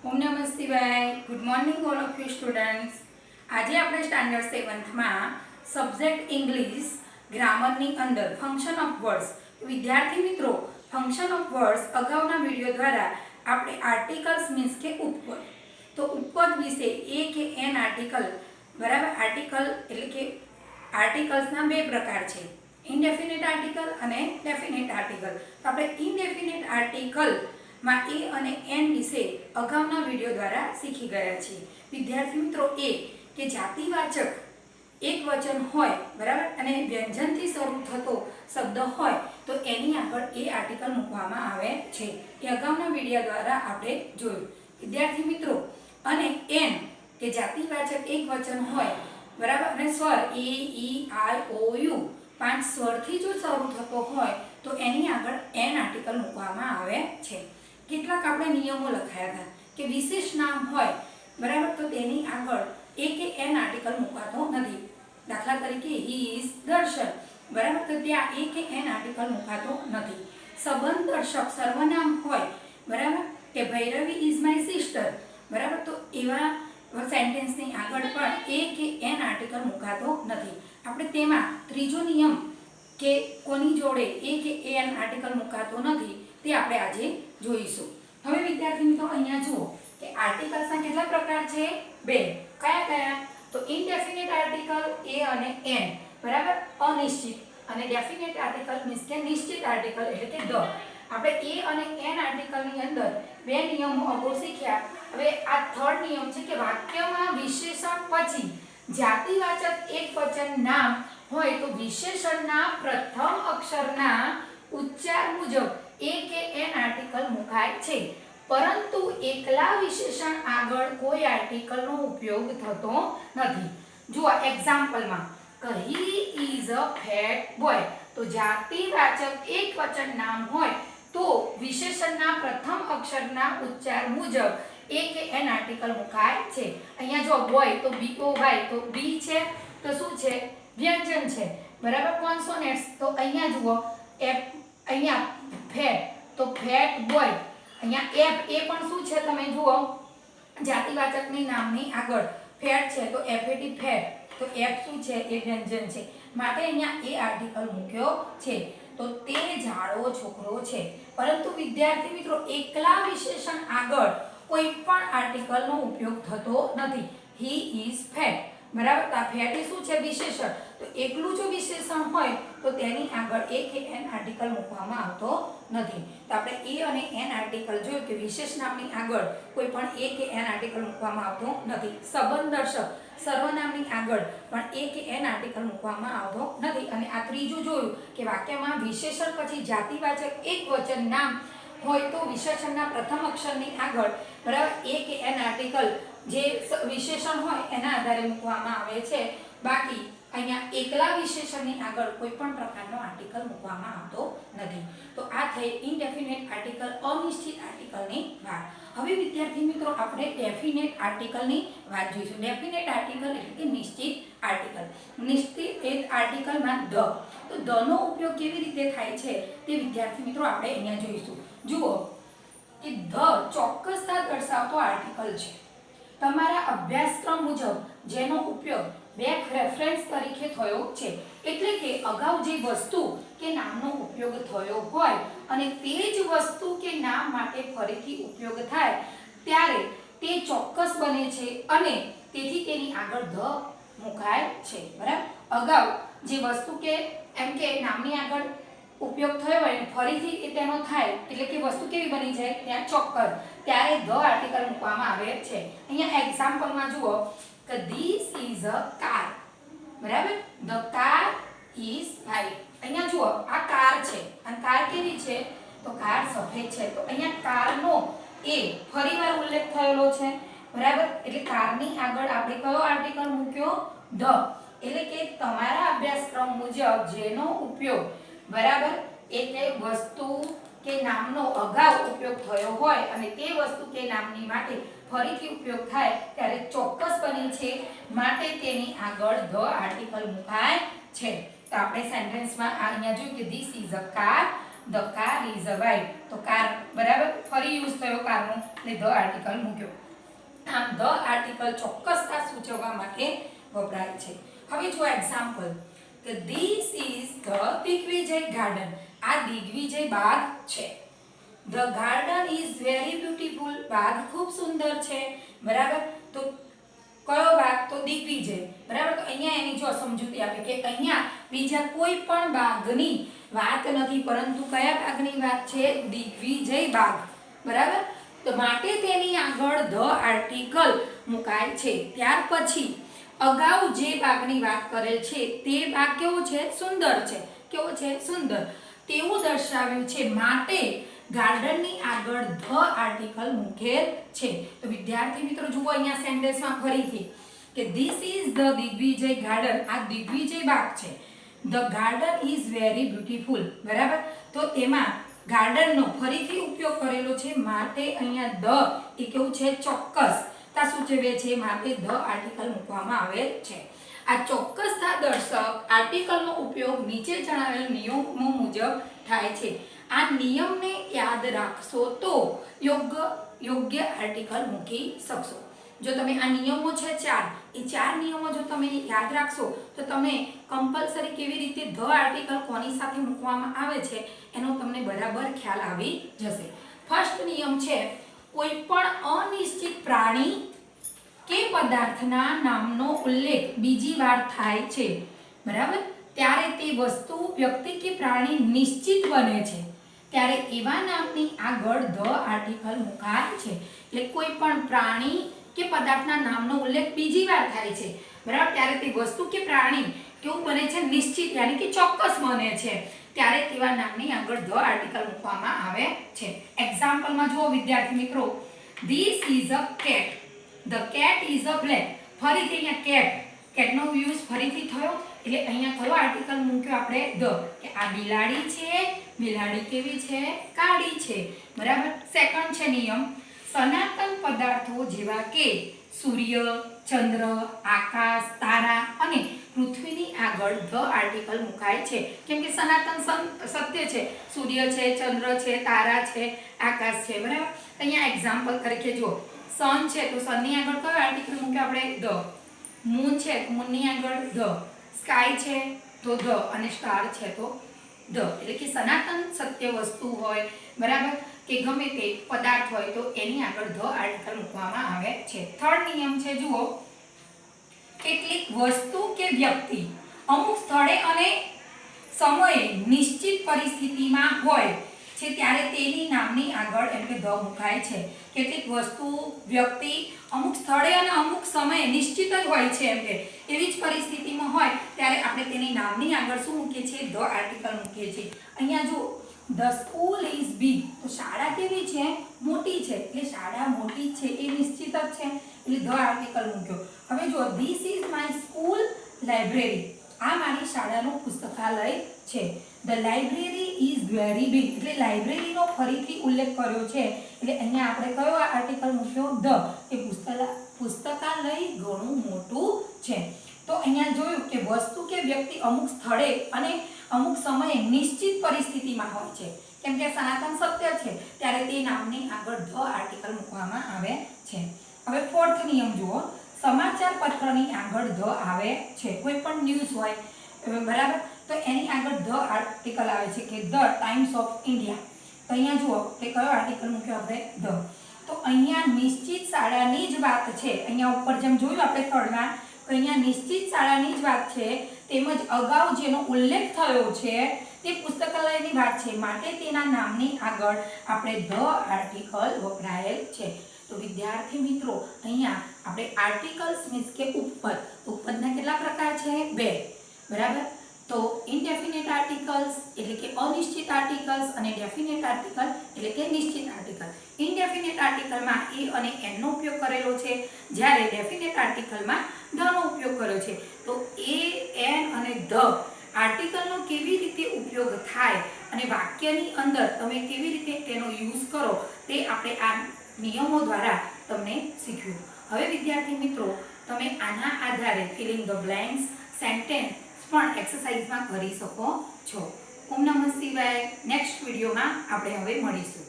ओम नमः शिवाय। Good morning all of you students. आज આપણે સ્ટાન્ડર્ડ 7th માં સબ્જેક્ટ ઇંગ્લિશ ગ્રામરની અંદર ફંક્શન ઓફ વર્ડ્સ વિદ્યાર્થી મિત્રો ફંક્શન ઓફ વર્ડ્સ અગાઉના વિડિયો દ્વારા આપણે આર્ટિકલ્સ મીન્સ કે ઉપપદ તો ઉપપદ વિશે એ કે એન આર્ટિકલ બરાબર આર્ટિકલ એટલે કે આર્ટિકલ્સના બે પ્રકાર છે ઇનડેફિનેટ આર્ટિકલ અને ડેફિનેટ આર્ટિકલ તો આપણે ઇનડેફિનેટ આર્ટિકલ માં એ અને એન વિશે અગાઉના વિડિયો દ્વારા શીખી ગયા છીએ વિદ્યાર્થી મિત્રો એ કે જાતિવાચક એક વચન હોય બરાબર અને વ્યંજનથી શરૂ થતો શબ્દ હોય તો એની આગળ એ આર્ટિકલ મૂકવામાં આવે છે એ અગાઉના વિડિયો દ્વારા આપણે જોયું વિદ્યાર્થી મિત્રો અને એન કે જાતિવાચક એક વચન હોય બરાબર અને સ્વર એ ઈ આઈ ઓ યુ પાંચ સ્વરથી જો શરૂ થતો હોય તો એની આગળ એન આર્ટિકલ મૂકવામાં આવે છે કેટલાક આપણે નિયમો લખાયા હતા કે વિશેષ નામ હોય બરાબર તો તેની આગળ એ કે એન આર્ટિકલ મૂકાતો નથી દાખલા તરીકે હી ઇઝ દર્શન બરાબર તો ત્યાં એ કે એન આર્ટિકલ મૂકાતો નથી સંબંધ દર્શક સર્વનામ હોય બરાબર કે ભૈરવી ઇઝ માય સિસ્ટર બરાબર તો એવા સેન્ટેન્સની આગળ પણ એ કે એન આર્ટિકલ મૂકાતો નથી આપણે તેમાં ત્રીજો નિયમ કે કોની જોડે એ કે એન આર્ટિકલ મૂકાતો નથી તે આપણે આજે જોઈશું હવે વિદ્યાર્થી મિત્રો અહીંયા જુઓ કે આર્ટિકલ્સના કેટલા પ્રકાર છે બે કયા કયા તો ઇનડેફિનેટ આર્ટિકલ એ અને એન બરાબર અનિશ્ચિત અને ડેફિનેટ આર્ટિકલ મીન્સ કે નિશ્ચિત આર્ટિકલ એટલે કે ધ આપણે એ અને એન આર્ટિકલની અંદર બે નિયમો અગાઉ શીખ્યા હવે આ થર્ડ નિયમ છે કે વાક્યમાં વિશેષણ પછી જાતિવાચક એક વચન નામ હોય તો વિશેષણના પ્રથમ અક્ષરના ઉચ્ચાર મુજબ એ કે એન આર્ટિકલ મુકાય છે પરંતુ એકલા વિશેષણ આગળ કોઈ આર્ટિકલનો ઉપયોગ થતો નથી જુઓ એક્ઝામ્પલમાં he is a fat boy તો જાતિવાચક એક વચન નામ હોય તો વિશેષણના પ્રથમ અક્ષરના ઉચ્ચાર મુજબ એ કે એન આર્ટિકલ મુકાય છે અહીંયા જો બોય તો બી ઓ વાય તો બી છે તો શું છે વ્યંજન છે બરાબર કોન્સોનેન્ટ્સ તો અહીંયા જુઓ એફ અહીંયા ફેટ તો ફેટ બોય અહીંયા એફ એ પણ શું છે તમે જુઓ જાતિવાચકની નામની આગળ ફેટ છે તો એફએટી ફેટ તો એફ શું છે એ વ્યંજન છે માટે અહીંયા એ આર્ટિકલ મૂક્યો છે તો તે જાડો છોકરો છે પરંતુ વિદ્યાર્થી મિત્રો એકલા વિશેષણ આગળ કોઈ પણ આર્ટિકલનો ઉપયોગ થતો નથી હી ઇઝ ફેટ બરાબર તો આ ફેટ એ શું છે વિશેષણ તો એકલું જો વિશેષણ હોય તો તેની આગળ એ કે એન આર્ટિકલ મૂકવામાં આવતો નથી તો આપણે એ અને એન આર્ટિકલ જોયું કે વિશેષ નામની આગળ કોઈ પણ એ કે એન આર્ટિકલ મૂકવામાં આવતો નથી સંબંધ દર્શક સર્વનામની આગળ પણ એ કે એન આર્ટિકલ મૂકવામાં આવતો નથી અને આ ત્રીજું જોયું કે વાક્યમાં વિશેષણ પછી જાતિવાચક એક વચન નામ હોય તો વિશેષણના પ્રથમ અક્ષરની આગળ બરાબર એ કે એન આર્ટિકલ જે વિશેષણ હોય એના આધારે મૂકવામાં આવે છે બાકી અહીંયા એકલા વિશેષણની આગળ કોઈ પણ પ્રકારનો આર્ટિકલ મૂકવામાં આવતો નથી તો આ થઈ ઇનડેફિનેટ આર્ટિકલ અનિશ્ચિત આર્ટિકલની વાત હવે વિદ્યાર્થી મિત્રો આપણે ડેફિનેટ આર્ટિકલની વાત જોઈશું ડેફિનેટ આર્ટિકલ એટલે કે નિશ્ચિત આર્ટિકલ નિશ્ચિત આર્ટિકલમાં ધ તો ધનો ઉપયોગ કેવી રીતે થાય છે તે વિદ્યાર્થી મિત્રો આપણે અહીંયા જોઈશું જુઓ કે ધ ચોક્કસતા દર્શાવતો આર્ટિકલ છે તમારા અભ્યાસક્રમ મુજબ જેનો ઉપયોગ બેક રેફરન્સ તરીકે થયો છે એટલે કે અગાઉ જે વસ્તુ કે નામનો ઉપયોગ થયો હોય અને તે જ વસ્તુ કે નામ માટે ફરીથી ઉપયોગ થાય ત્યારે તે ચોક્કસ બને છે અને તેથી તેની આગળ ધ મુકાય છે બરાબર અગાઉ જે વસ્તુ કે એમ કે નામની આગળ ઉપયોગ થયો હોય ફરીથી તેનો થાય એટલે કે વસ્તુ કેવી બની જાય ત્યાં ચોક્કસ ત્યારે ધ આર્ટિકલ મૂકવામાં આવે છે અહીંયા એક્ઝામ્પલમાં જુઓ કે ધીસ ઇઝ અ કાર બરાબર ધ કાર ઇઝ વ્હાઇટ અહીંયા જુઓ આ કાર છે અને કાર કેવી છે તો કાર સફેદ છે તો અહીંયા કારનો એ ફરીવાર ઉલ્લેખ થયેલો છે બરાબર એટલે કારની આગળ આપણે કયો આર્ટિકલ મૂક્યો ધ એટલે કે તમારા અભ્યાસક્રમ મુજબ જેનો ઉપયોગ બરાબર એટલે વસ્તુ કે નામનો અગાઉ ઉપયોગ થયો હોય અને તે વસ્તુ કે નામની માટે ફરીથી ઉપયોગ થાય ત્યારે ચોક્કસ બની છે માટે તેની આગળ ધ આર્ટિકલ મુકાય છે તો આપણે સેન્ટેન્સમાં અહીંયા જોયું કે this is a car the car is a white, તો કાર બરાબર ફરી યુઝ થયો કારનો એટલે ધ આર્ટિકલ મૂક્યો. આમ ધ આર્ટિકલ ચોક્કસતા સૂચવવા માટે વપરાય છે. હવે જો એક્ઝામ્પલ કે this is the Digvijay garden, આ દિગ્વિજય બાગ છે. The garden is very beautiful, બાગ ખૂબ સુંદર છે. બરાબર, તો કયો બાગ? તો દિગ્વિજય. બરાબર, તો અહીંયા એની જો સમજૂતી આપે કે અહીંયા બીજા કોઈ પણ બાગની વાત નથી, પરંતુ કયા બાગની વાત છે? દિગ્વિજય બાગ. બરાબર, તો માટે તેની આગળ ધ આર્ટિકલ મુકાય છે. ત્યાર પછી અગાઉ જે બાગની વાત કરેલ છે તે બાગ કેવો છે? સુંદર છે. કેવો છે? સુંદર. તેવું દર્શાવ્યું છે, માટે ગાર્ડનની આગળ ધ આર્ટિકલ મૂકેલ છે. તો વિદ્યાર્થી મિત્રો જુઓ અહીંયા સેન્ટેન્સમાં ફરીથી કે this is the Digvijay garden, આ દિગ્વિજય બાગ છે. The garden is very beautiful. બરાબર, તો એમાં ગાર્ડનનો ફરીથી ઉપયોગ કરેલો છે, માટે અહીંયા ધ એ કેવું છે? ચોક્કસતા સૂચવે છે, માટે ધ આર્ટિકલ મૂકવામાં આવેલ છે. આ ચોક્કસતા દર્શક આર્ટિકલનો ઉપયોગ નીચે જણાવેલ નિયમો મુજબ થાય છે. આ નિયમને યાદ રાખશો તો યોગ્ય આર્ટિકલ મૂકી શકશો. જો તમે આ નિયમો છે એ ચાર નિયમો જો તમે યાદ રાખશો તો તમે કમ્પલસરી કેવી રીતે ધ આર્ટિકલ કોની સાથે મૂકવામાં આવે છે એનો તમને બરાબર ખ્યાલ આવી જશે. ફર્સ્ટ નિયમ છે, કોઈ પણ અનિશ્ચિત પ્રાણી કે પદાર્થના નામનો ઉલ્લેખ બીજી વાર થાય છે, બરાબર, ત્યારે તે વસ્તુ, વ્યક્તિ કે પ્રાણી નિશ્ચિત બને છે. ત્યારે એવા નામની આગળ ધ આર્ટિકલ મુકાય છે. એટલે કોઈ પણ પ્રાણી કે પદાર્થના નામનો ઉલ્લેખ બીજી વાર થાય છે, બરાબર, ત્યારે તે વસ્તુ કે પ્રાણી કેવું બને છે? નિશ્ચિત, યાની કે ચોક્કસ બને છે. ત્યારે તેવા નામની આગળ ધ આર્ટિકલ મૂકવામાં આવે છે. એક્ઝામ્પલમાં જુઓ વિદ્યાર્થી મિત્રો, this is a cat, the cat is a black. ફરીથી અહીંયા કેટનો યુઝ ફરીથી થયો, એટલે અહીંયા કયો આર્ટિકલ મૂક્યો આપણે? ધ. કે આ બિલાડી છે, બિલાડી કેવી છે? કાળી છે. બરાબર. સેકન્ડ છે નિયમ, સનાતન પદાર્થો જેવા કે સૂર્ય, ચંદ્ર, આકાશ, તારા અને પૃથ્વીની આગળ ધ આર્ટિકલ મુકાય છે. કેમ કે સનાતન સત્ય છે, સૂર્ય છે, ચંદ્ર છે, તારા છે, આકાશ છે. બરાબર. અહીંયા એક્ઝામ્પલ તરીકે જો સન છે તો સનની આગળ કયો આર્ટિકલ મૂક્યો આપણે? ધ. મૂન છે તો મૂનની આગળ ધ. સ્કાય છે તો ધ, અને સ્ટાર છે તો ધ. એટલે કે સનાતન સત્ય વસ્તુ હોય, બરાબર, કે ગમે તે પદાર્થ હોય તો એની આગળ ધ આર્ટિકલ મૂકવામાં આવે છે. થર્ડ નિયમ છે જુઓ, કેટલીક વસ્તુ કે વ્યક્તિ અમુક સ્થળે અને સમયે નિશ્ચિત પરિસ્થિતિમાં હોય છે ત્યારે તેની નામની આગળ એમ કે ધ મુકાય છે. કેટલીક વસ્તુ, વ્યક્તિ અમુક સ્થળે અને અમુક સમયે નિશ્ચિત જ હોય છે, એમ કે એવી જ પરિસ્થિતિમાં હોય ત્યારે આપણે તેની નામની આગળ શું મૂકીએ છીએ? ધ આર્ટિકલ મૂકીએ છીએ. અહીંયા જો ધ સ્કૂલ ઇઝ બિગ, તો શાળા કેવી છે? મોટી છે. એટલે શાળા મોટી છે એ નિશ્ચિત જ છે, એટલે ધ આર્ટિકલ મૂક્યો. હવે જો this is my school library, આ મારી શાળાનું પુસ્તકાલય છે. The library is very big, એટલે લાઇબ્રેરીનો ફરીથી ઉલ્લેખ કર્યો છે, એટલે અહીંયા આપણે કયો આર્ટિકલ મૂક્યો? ધ. એ પુસ્તકાલય ઘણું મોટું છે. તો અહીંયા જોયું કે વસ્તુ કે વ્યક્તિ અમુક સ્થળે અને અમુક સમયે નિશ્ચિત પરિસ્થિતિમાં હોય છે. કેમ કે સનાતન સત્ય છે ત્યારે તે નામની આગળ ધ આર્ટિકલ મૂકવામાં આવે છે. હવે ફોર્થ નિયમ જુઓ, સમાચાર પત્રની આગળ ધ આવે છે. કોઈ પણ ન્યૂઝ હોય, બરાબર, તો એની આગળ ધ આર્ટિકલ આવે છે. કે ધ ટાઈમ્સ ઓફ ઇન્ડિયા, તો અહીંયા જુઓ કે કયો આર્ટિકલ મૂક્યો આપણે? ધ. તો અહીંયા નિશ્ચિત શાળાની જ વાત છે. અહીંયા ઉપર જેમ જોયું આપણે થર્ડમાં, તો અહીંયા નિશ્ચિત શાળાની જ વાત છે, તેમજ અગાઉ જેનો ઉલ્લેખ થયો છે તે પુસ્તકાલયની વાત છે, માટે તેના નામની આગળ આપણે ધ આર્ટિકલ વપરાયેલ છે. તો વિદ્યાર્થી મિત્રો અહીંયા આપણે આર્ટિકલ્સ મીન્સ કે ઉપપદ, ઉપપદના કેટલા પ્રકાર છે? 2. બરાબર. તો ઇનડેફિનેટ આર્ટિકલ્સ એટલે કે અનિશ્ચિત આર્ટિકલ્સ, અને ડેફિનેટ આર્ટિકલ એટલે કે નિશ્ચિત આર્ટિકલ. ઇનડેફિનેટ આર્ટિકલમાં એ અને એનનો ઉપયોગ કરેલો છે, જ્યારે ડેફિનેટ આર્ટિકલમાં ધનો ઉપયોગ કર્યો છે. તો એ, એન અને ધ આર્ટિકલનો કેવી રીતે ઉપયોગ થાય અને વાક્યની અંદર તમે કેવી રીતે તેનો યુઝ કરો તે આપણે આ નિયમો દ્વારા તમને શીખ્યું. હવે વિદ્યાર્થી મિત્રો તમે આના આધારે ફિલિંગ ધ બ્લેન્ક્સ, સેન્ટેન્સ પણ એક્સરસાઇઝમાં કરી શકો છો. ઓમ નમઃ શિવાય. નેક્સ્ટ વિડીયોમાં આપણે હવે મળીશું.